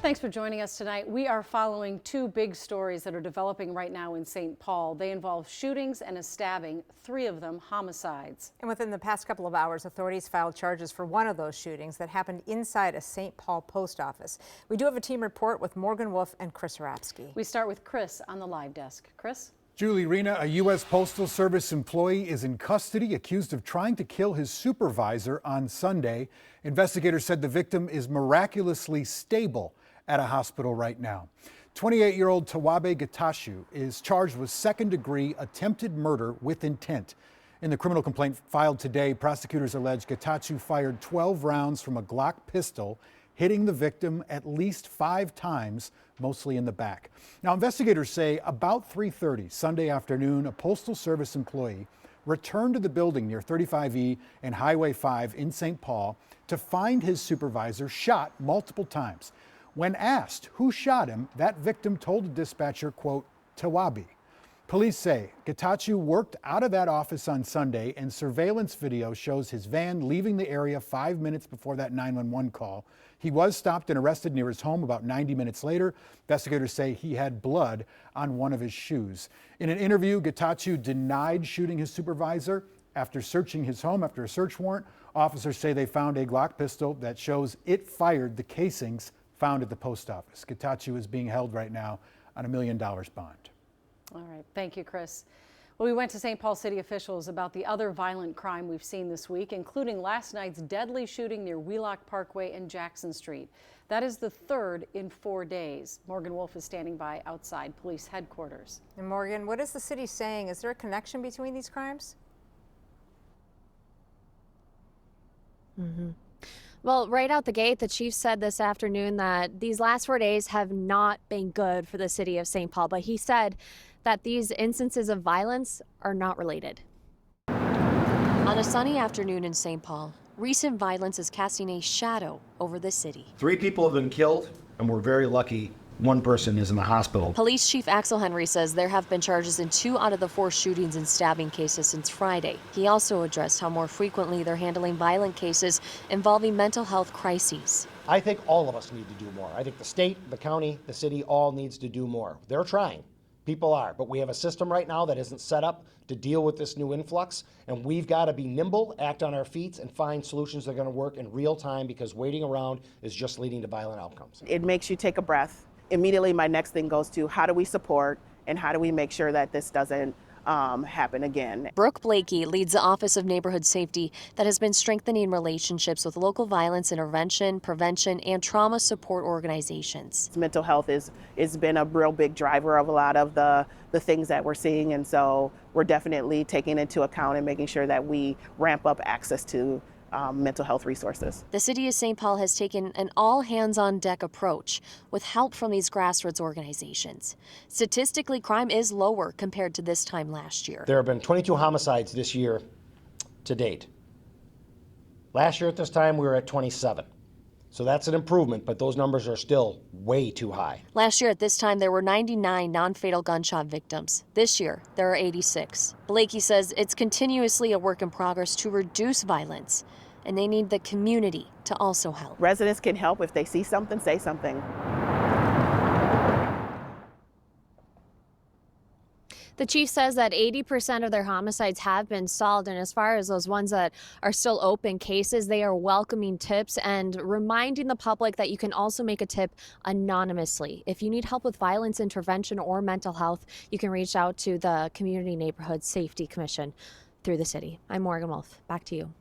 Thanks for joining us tonight. We are following two big stories that are developing right now in St. Paul. They involve shootings and a stabbing, three of them homicides. And within the past couple of hours, authorities filed charges for one of those shootings that happened inside a St. Paul post office. We do have a team report with Morgan Wolf and Chris Rapsky. We start with Chris on the live desk. Chris? Julie Rena, a U.S. Postal Service employee, is in custody accused of trying to kill his supervisor on Sunday. Investigators said the victim is miraculously stable at a hospital right now. 28-year-old Tawabe Getachew is charged with second-degree attempted murder with intent. In the criminal complaint filed today, prosecutors allege Getachew fired 12 rounds from a Glock pistol, hitting the victim at least 5 times, mostly in the back. Now, investigators say about 3:30 Sunday afternoon, a Postal Service employee returned to the building near 35E and Highway 5 in St. Paul to find his supervisor shot multiple times. When asked who shot him, that victim told the dispatcher, quote, Tawabe. Police say Getachew worked out of that office on Sunday, and surveillance video shows his van leaving the area 5 minutes before that 911 call. He was stopped and arrested near his home about 90 minutes later. Investigators say he had blood on one of his shoes. In an interview, Getachew denied shooting his supervisor. After searching his home after a search warrant, officers say they found a Glock pistol that shows it fired the casings found at the post office. Getachew is being held right now on $1 million bond. All right. Thank you, Chris. Well, we went to St. Paul city officials about the other violent crime we've seen this week, including last night's deadly shooting near Wheelock Parkway and Jackson Street. That is the third in 4 days. Morgan Wolf is standing by outside police headquarters. And Morgan, what is the city saying? Is there a connection between these crimes? Well, right out the gate, the chief said this afternoon that these last 4 days have not been good for the city of St. Paul, but he said that these instances of violence are not related. On a sunny afternoon in St. Paul, recent violence is casting a shadow over the city. 3 people have been killed, and we're very lucky one person is in the hospital. Police Chief Axel Henry says there have been charges in 2 out of the 4 shootings and stabbing cases since Friday. He also addressed how more frequently they're handling violent cases involving mental health crises. I think all of us need to do more. I think the state, the county, the city all needs to do more. They're trying. People are, but we have a system right now that isn't set up to deal with this new influx, and we've got to be nimble, act on our feet, and find solutions that are going to work in real time, because waiting around is just leading to violent outcomes. It makes you take a breath. Immediately my next thing goes to how do we support and how do we make sure that this doesn't happen again. Brooke Blakey leads the Office of Neighborhood Safety that has been strengthening relationships with local violence intervention, prevention, and trauma support organizations. Mental health has been a real big driver of a lot of the things that we're seeing, and so we're definitely taking into account and making sure that we ramp up access to mental health resources. The city of St. Paul has taken an all-hands-on-deck approach with help from these grassroots organizations. Statistically, crime is lower compared to this time last year. There have been 22 homicides this year to date. Last year at this time we were at 27. So that's an improvement, but those numbers are still way too high. Last year at this time, there were 99 non-fatal gunshot victims. This year, there are 86. Blakey says it's continuously a work in progress to reduce violence, and they need the community to also help. Residents can help. If they see something, say something. The chief says that 80% of their homicides have been solved, and as far as those ones that are still open cases, they are welcoming tips and reminding the public that you can also make a tip anonymously. If you need help with violence intervention or mental health, you can reach out to the Community Neighborhood Safety Commission through the city. I'm Morgan Wolf. Back to you.